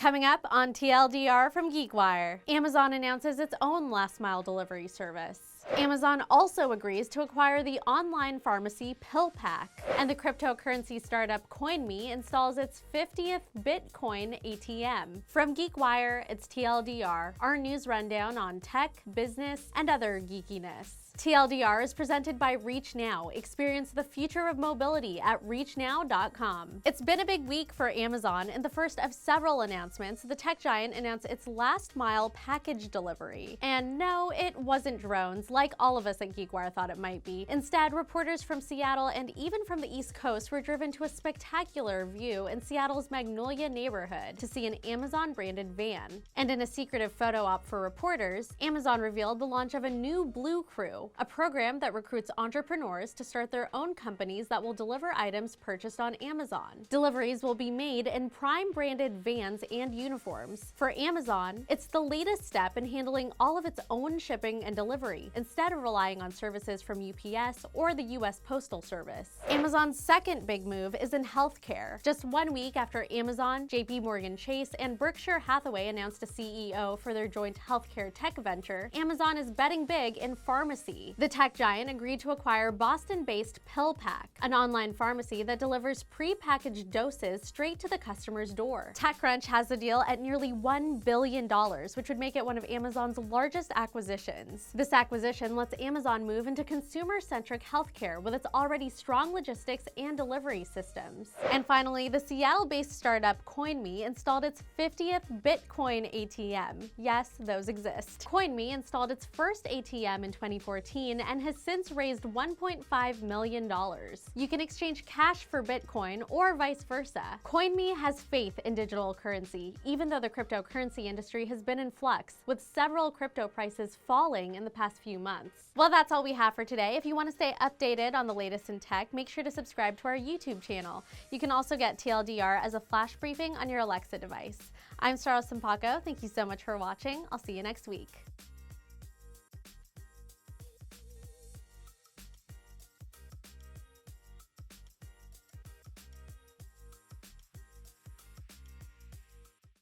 Coming up on TLDR from GeekWire, Amazon announces its own last-mile delivery service. Amazon also agrees to acquire the online pharmacy PillPack, and the cryptocurrency startup CoinMe installs its 50th Bitcoin ATM. From GeekWire, it's TLDR, our news rundown on tech, business, and other geekiness. TLDR is presented by ReachNow. Experience the future of mobility at reachnow.com. It's been a big week for Amazon. In the first of several announcements, the tech giant announced its last-mile package delivery. And no, it wasn't drones, like all of us at GeekWire thought it might be. Instead, reporters from Seattle and even from the East Coast were driven to a spectacular view in Seattle's Magnolia neighborhood to see an Amazon-branded van. And in a secretive photo op for reporters, Amazon revealed the launch of a new Blue Crew, a program that recruits entrepreneurs to start their own companies that will deliver items purchased on Amazon. Deliveries will be made in Prime-branded vans and uniforms. For Amazon, it's the latest step in handling all of its own shipping and delivery, instead of relying on services from UPS or the US Postal Service. Amazon's second big move is in healthcare. Just 1 week after Amazon, JP Chase, and Berkshire Hathaway announced a CEO for their joint healthcare tech venture, Amazon is betting big in pharmacy. The tech giant agreed to acquire Boston-based PillPack, an online pharmacy that delivers pre-packaged doses straight to the customer's door. TechCrunch has the deal at nearly $1 billion, which would make it one of Amazon's largest acquisitions. This acquisition lets Amazon move into consumer-centric healthcare with its already strong logistics and delivery systems. And finally, the Seattle-based startup CoinMe installed its 50th Bitcoin ATM. Yes, those exist. CoinMe installed its first ATM in 2014 and has since raised $1.5 million. You can exchange cash for Bitcoin or vice versa. CoinMe has faith in digital currency, even though the cryptocurrency industry has been in flux, with several crypto prices falling in the past few months. Well, that's all we have for today. If you want to stay updated on the latest in tech, make sure to subscribe to our YouTube channel. You can also get TLDR as a flash briefing on your Alexa device. I'm Sarah Sampaco. Thank you so much for watching. I'll see you next week.